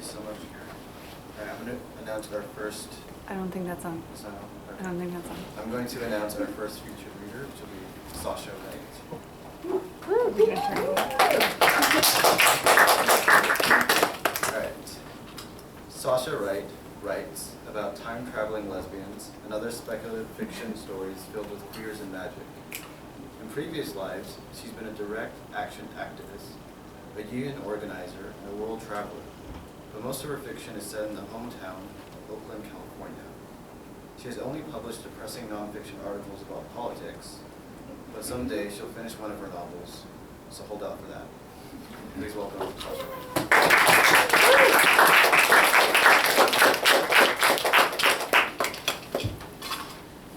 you so much, Karen. All right, I'm going to announce our first. I don't think that's on. Is that on? Okay. I don't think that's on. I'm going to announce our first featured reader, which will be Sasha Wright. All right. Sasha Wright writes about time-traveling lesbians and other speculative fiction stories filled with queers and magic. In previous lives, she's been a direct action activist, a union organizer, and a world traveler. But most of her fiction is set in the hometown of Oakland, California. She has only published depressing nonfiction articles about politics, but someday she'll finish one of her novels, so hold out for that. Please welcome Sasha Wright.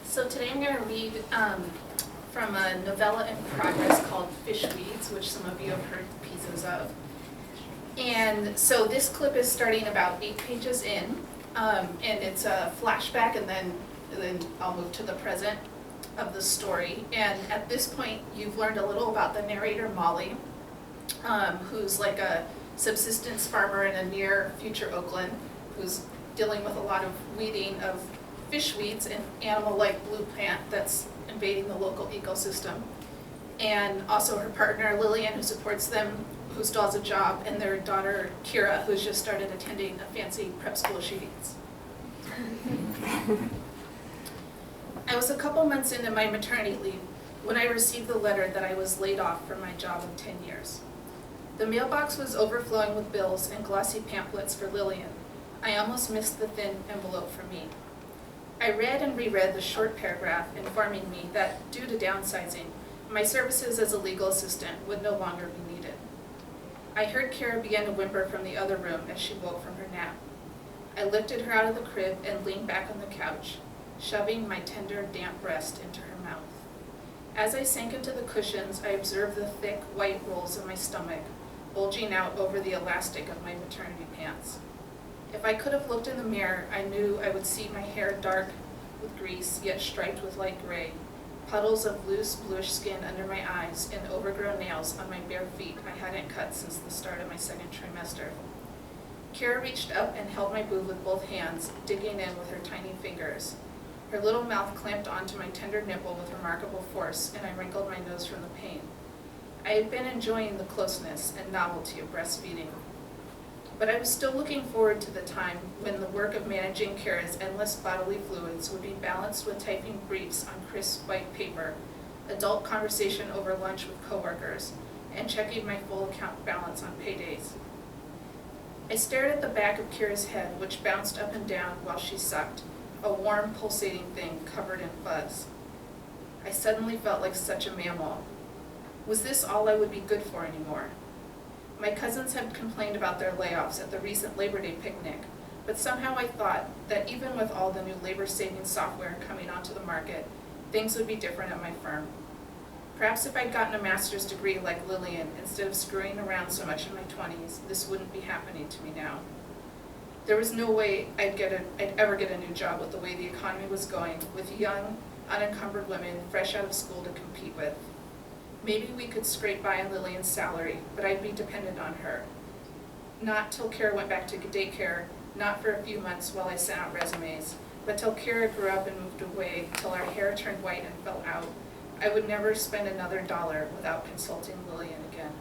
So today I'm going to read from a novella in progress called Fish Weeds, which some of you have heard pieces of. And so this clip is starting about 8 pages in, and it's a flashback, and then I'll move to the present of the story. And at this point, you've learned a little about the narrator, Molly, who's like a subsistence farmer in a near future Oakland, who's dealing with a lot of weeding of fish weeds, an animal-like blue plant that's invading the local ecosystem. And also her partner, Lillian, who supports them, who still has a job, and their daughter, Kira, who's just started attending a fancy prep school she needs. I was a couple months into my maternity leave when I received the letter that I was laid off from my job of 10 years. The mailbox was overflowing with bills and glossy pamphlets for Lillian. I almost missed the thin envelope for me. I read and reread the short paragraph informing me that, due to downsizing, my services as a legal assistant would no longer be needed. I heard Kara begin to whimper from the other room as she woke from her nap. I lifted her out of the crib and leaned back on the couch, shoving my tender, damp breast into her mouth. As I sank into the cushions, I observed the thick, white rolls in my stomach, bulging out over the elastic of my maternity pants. If I could have looked in the mirror, I knew I would see my hair dark with grease, yet striped with light gray, puddles of loose, bluish skin under my eyes, and overgrown nails on my bare feet I hadn't cut since the start of my second trimester. Kara reached up and held my boob with both hands, digging in with her tiny fingers. Her little mouth clamped onto my tender nipple with remarkable force, and I wrinkled my nose from the pain. I had been enjoying the closeness and novelty of breastfeeding, but I was still looking forward to the time when the work of managing Kara's endless bodily fluids would be balanced with typing briefs on crisp white paper, adult conversation over lunch with coworkers, and checking my full account balance on paydays. I stared at the back of Kira's head, which bounced up and down while she sucked, a warm, pulsating thing covered in fuzz. I suddenly felt like such a mammal. Was this all I would be good for anymore? My cousins had complained about their layoffs at the recent Labor Day picnic, but somehow I thought that even with all the new labor-saving software coming onto the market, things would be different at my firm. Perhaps if I'd gotten a master's degree like Lillian, instead of screwing around so much in my 20s, this wouldn't be happening to me now. There was no way I'd ever get a new job with the way the economy was going, with young, unencumbered women fresh out of school to compete with. Maybe we could scrape by on Lillian's salary, but I'd be dependent on her. Not till Kara went back to daycare, not for a few months while I sent out resumes, but till Kara grew up and moved away, till our hair turned white and fell out. I would never spend another dollar without consulting Lillian again.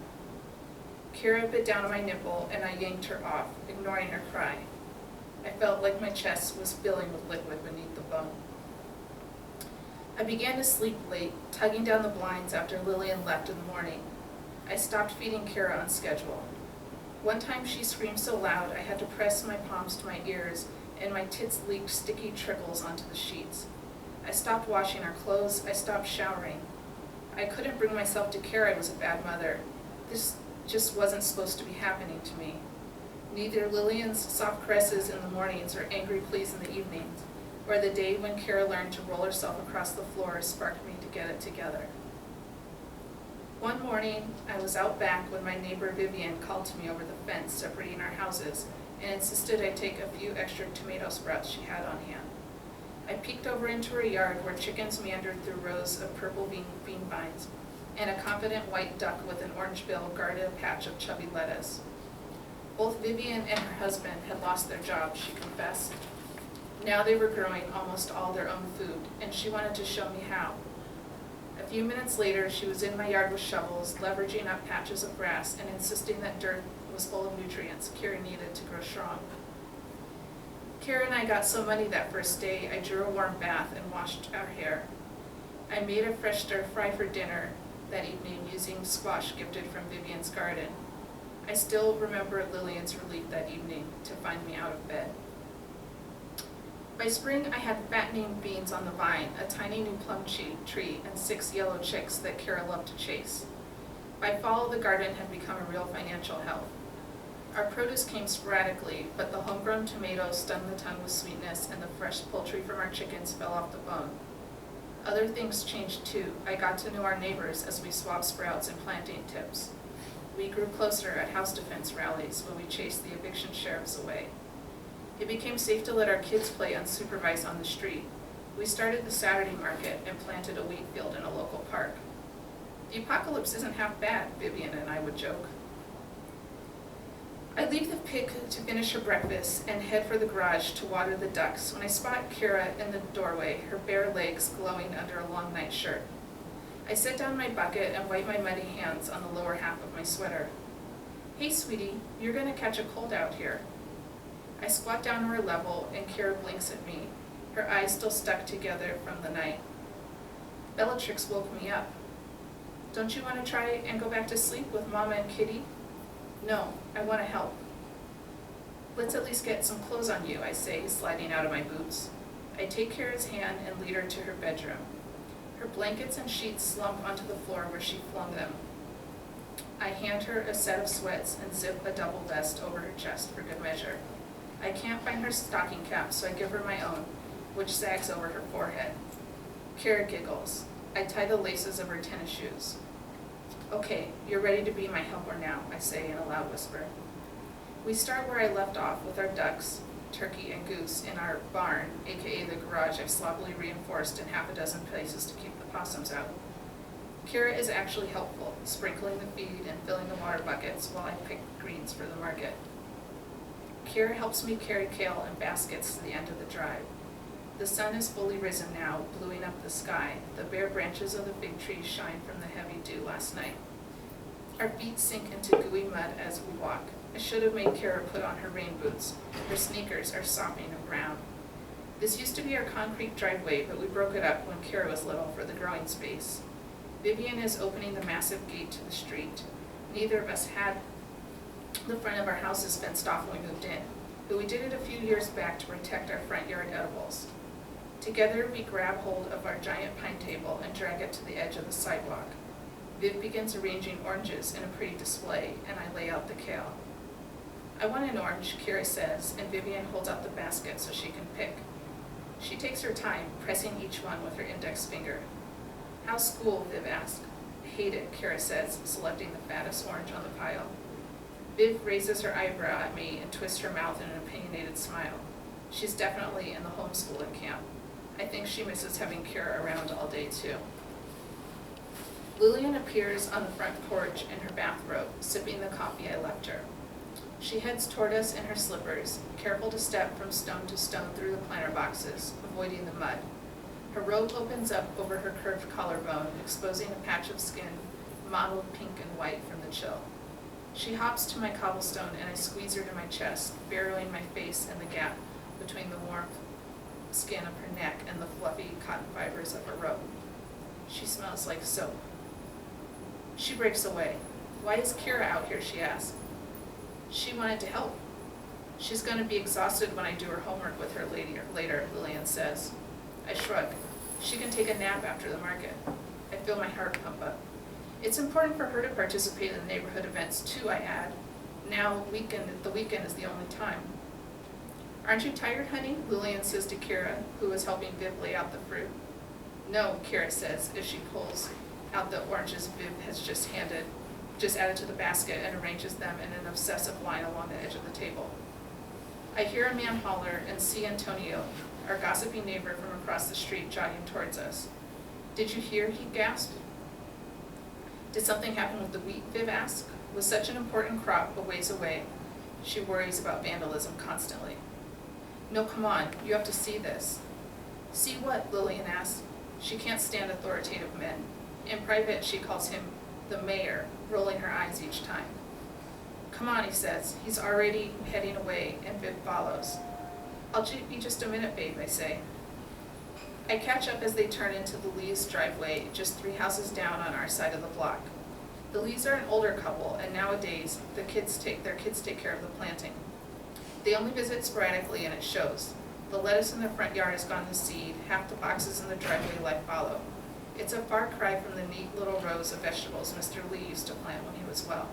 Kara bit down on my nipple, and I yanked her off, ignoring her cry. I felt like my chest was filling with liquid beneath the bone. I began to sleep late, tugging down the blinds after Lillian left in the morning. I stopped feeding Kara on schedule. One time she screamed so loud I had to press my palms to my ears, and my tits leaked sticky trickles onto the sheets. I stopped washing our clothes. I stopped showering. I couldn't bring myself to care I was a bad mother. This just wasn't supposed to be happening to me. Neither Lillian's soft caresses in the mornings or angry pleas in the evenings, or the day when Kara learned to roll herself across the floor sparked me to get it together. One morning, I was out back when my neighbor Vivian called to me over the fence separating our houses and insisted I take a few extra tomato sprouts she had on hand. I peeked over into her yard where chickens meandered through rows of purple bean vines, and a confident white duck with an orange bill guarded a patch of chubby lettuce. Both Vivian and her husband had lost their jobs, she confessed. Now they were growing almost all their own food, and she wanted to show me how. A few minutes later, she was in my yard with shovels, leveraging up patches of grass and insisting that dirt was full of nutrients Kira needed to grow strong. Kira and I got so muddy that first day, I drew a warm bath and washed our hair. I made a fresh stir fry for dinner that evening using squash gifted from Vivian's garden. I still remember Lillian's relief that evening to find me out of bed. By spring, I had fattening beans on the vine, a tiny new plum tree, and 6 yellow chicks that Kira loved to chase. By fall, the garden had become a real financial help. Our produce came sporadically, but the homegrown tomatoes stung the tongue with sweetness, and the fresh poultry from our chickens fell off the bone. Other things changed too. I got to know our neighbors as we swapped sprouts and planting tips. We grew closer at house defense rallies when we chased the eviction sheriffs away. It became safe to let our kids play unsupervised on the street. We started the Saturday market and planted a wheat field in a local park. The apocalypse isn't half bad, Vivian and I would joke. I leave the pig to finish her breakfast and head for the garage to water the ducks when I spot Kira in the doorway, her bare legs glowing under a long night shirt. I set down my bucket and wipe my muddy hands on the lower half of my sweater. Hey, sweetie, you're gonna catch a cold out here. I squat down to her level and Kira blinks at me, her eyes still stuck together from the night. Bellatrix woke me up. Don't you want to try and go back to sleep with Mama and Kitty? No, I want to help. Let's at least get some clothes on you, I say, sliding out of my boots. I take Kira's hand and lead her to her bedroom. Her blankets and sheets slump onto the floor where she flung them. I hand her a set of sweats and zip a double vest over her chest for good measure. I can't find her stocking cap, so I give her my own, which sags over her forehead. Kira giggles. I tie the laces of her tennis shoes. Okay, you're ready to be my helper now, I say in a loud whisper. We start where I left off with our ducks, turkey, and goose in our barn, aka the garage I've sloppily reinforced in half a dozen places to keep the possums out. Kira is actually helpful, sprinkling the feed and filling the water buckets while I pick greens for the market. Kira helps me carry kale and baskets to the end of the drive. The sun is fully risen now, bluing up the sky. The bare branches of the fig trees shine from the heavy dew last night. Our feet sink into gooey mud as we walk. I should have made Kira put on her rain boots. Her sneakers are sopping and brown. This used to be our concrete driveway, but we broke it up when Kira was little for the growing space. Vivian is opening the massive gate to the street. Neither of us had the front of our houses fenced off when we moved in, but we did it a few years back to protect our front yard edibles. Together, we grab hold of our giant pine table and drag it to the edge of the sidewalk. Viv begins arranging oranges in a pretty display, and I lay out the kale. I want an orange, Kira says, and Vivian holds out the basket so she can pick. She takes her time, pressing each one with her index finger. How's school? Viv asks. Hate it, Kira says, selecting the fattest orange on the pile. Viv raises her eyebrow at me and twists her mouth in an opinionated smile. She's definitely in the homeschooling camp. I think she misses having Kira around all day too. Lillian appears on the front porch in her bathrobe, sipping the coffee I left her. She heads toward us in her slippers, careful to step from stone to stone through the planter boxes, avoiding the mud. Her robe opens up over her curved collarbone, exposing a patch of skin mottled pink and white from the chill. She hops to my cobblestone and I squeeze her to my chest, burrowing my face in the gap between the warm skin of her neck and the fluffy cotton fibers of her robe. She smells like soap. She breaks away. Why is Kira out here, she asks. She wanted to help. She's going to be exhausted when I do her homework with her later, Lillian says. I shrug. She can take a nap after the market. I feel my heart pump up. It's important for her to participate in the neighborhood events too, I add. Now the weekend is the only time. Aren't you tired, honey? Lillian says to Kira, who is helping Viv lay out the fruit. No, Kira says as she pulls out the oranges Viv has just added to the basket and arranges them in an obsessive line along the edge of the table. I hear a man holler and see Antonio, our gossipy neighbor from across the street, jogging towards us. Did you hear? He gasped. Did something happen with the wheat? Viv asked. With such an important crop a ways away, She worries about vandalism constantly. No, come on, you have to see this. See what? Lillian asks. She can't stand authoritative men. In private, she calls him the mayor, rolling her eyes each time. Come on, he says. He's already heading away, and Viv follows. I'll be just a minute, babe, I say. I catch up as they turn into the Lees' driveway, just 3 houses down on our side of the block. The Lees are an older couple, and nowadays their kids take care of the planting. They only visit sporadically, and it shows. The lettuce in the front yard has gone to seed, half the boxes in the driveway lie fallow. It's a far cry from the neat little rows of vegetables Mr. Lee used to plant when he was well.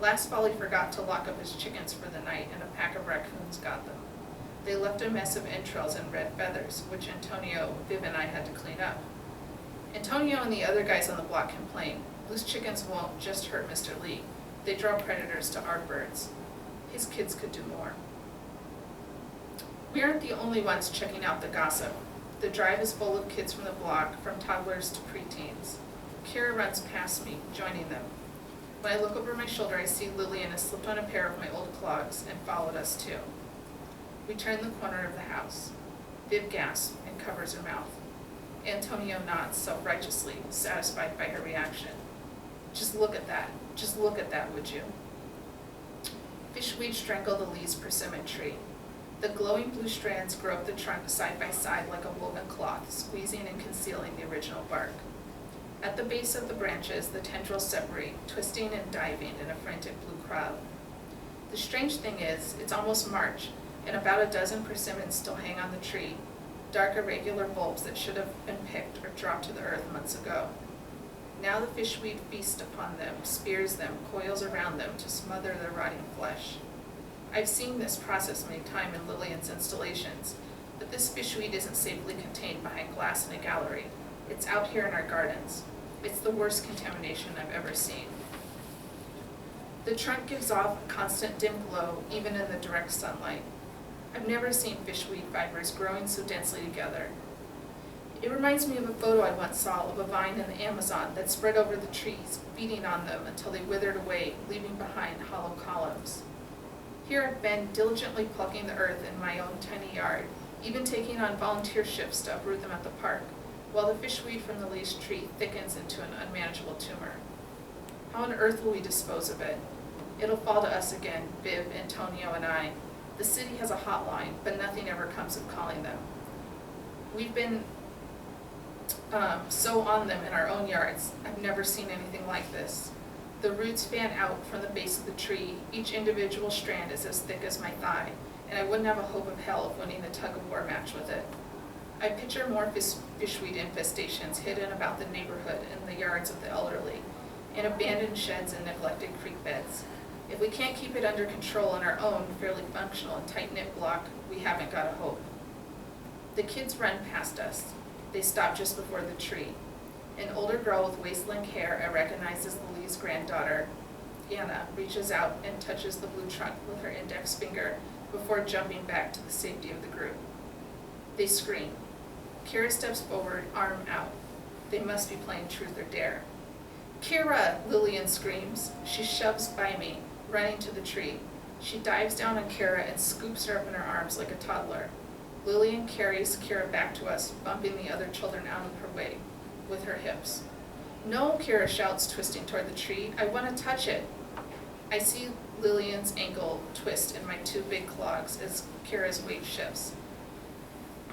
Last fall he forgot to lock up his chickens for the night, and a pack of raccoons got them. They left a mess of entrails and red feathers, which Antonio, Viv, and I had to clean up. Antonio and the other guys on the block complain. Loose chickens won't just hurt Mr. Lee. They draw predators to our birds. His kids could do more. We aren't the only ones checking out the gossip. The drive is full of kids from the block, from toddlers to preteens. Kira runs past me, joining them. When I look over my shoulder, I see Lillian has slipped on a pair of my old clogs and followed us too. We turn the corner of the house. Viv gasps and covers her mouth. Antonio nods self-righteously, satisfied by her reaction. Just look at that. Just look at that, would you? Fishweed strangle the Lee's persimmon tree. The glowing blue strands grow up the trunk side by side like a woven cloth, squeezing and concealing the original bark. At the base of the branches, the tendrils separate, twisting and diving in a frantic blue crowd. The strange thing is, it's almost March, and about a dozen persimmons still hang on the tree, dark irregular bulbs that should have been picked or dropped to the earth months ago. Now the fishweed feasts upon them, spears them, coils around them to smother their rotting flesh. I've seen this process many times in Lillian's installations, but this fishweed isn't safely contained behind glass in a gallery. It's out here in our gardens. It's the worst contamination I've ever seen. The trunk gives off a constant dim glow, even in the direct sunlight. I've never seen fishweed fibers growing so densely together. It reminds me of a photo I once saw of a vine in the Amazon that spread over the trees, feeding on them until they withered away, leaving behind hollow columns. Here I've been diligently plucking the earth in my own tiny yard, even taking on volunteer shifts to uproot them at the park, while the fishweed from the Lee's tree thickens into an unmanageable tumor. How on earth will we dispose of it? It'll fall to us again, Viv, Antonio, and I. The city has a hotline, but nothing ever comes of calling them. We've been so on them in our own yards. I've never seen anything like this. The roots fan out from the base of the tree. Each individual strand is as thick as my thigh, and I wouldn't have a hope of hell of winning the tug-of-war match with it. I picture more fishweed infestations hidden about the neighborhood and the yards of the elderly, in abandoned sheds and neglected creek beds. If we can't keep it under control in our own fairly functional and tight-knit block, we haven't got a hope. The kids run past us. They stop just before the tree. An older girl with waist-length hair I recognize as Lily's granddaughter, Anna, reaches out and touches the blue trunk with her index finger before jumping back to the safety of the group. They scream. Kira steps forward, arm out. They must be playing truth or dare. Kira! Lillian screams. She shoves by me, running to the tree. She dives down on Kira and scoops her up in her arms like a toddler. Lillian carries Kira back to us, bumping the other children out of her way with her hips. No, Kira shouts, twisting toward the tree. I want to touch it. I see Lillian's ankle twist in my two big clogs as Kira's weight shifts.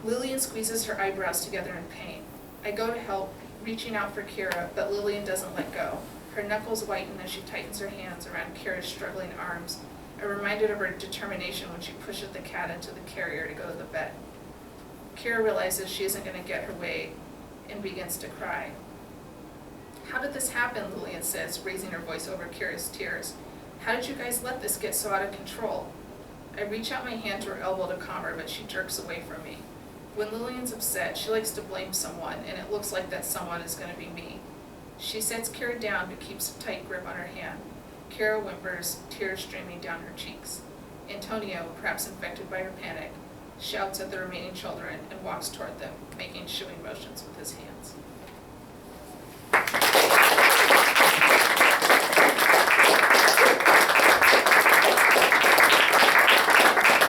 Lillian squeezes her eyebrows together in pain. I go to help, reaching out for Kira, but Lillian doesn't let go. Her knuckles whiten as she tightens her hands around Kira's struggling arms. I'm reminded of her determination when she pushes the cat into the carrier to go to the vet. Kira realizes she isn't going to get her way and begins to cry. How did this happen? Lillian says, raising her voice over Kira's tears. How did you guys let this get so out of control? I reach out my hand to her elbow to calm her, but she jerks away from me. When Lillian's upset, she likes to blame someone, and it looks like that someone is going to be me. She sets Kira down but keeps a tight grip on her hand. Kira whimpers, tears streaming down her cheeks. Antonio, perhaps infected by her panic, shouts at the remaining children and walks toward them, making shooing motions with his hands.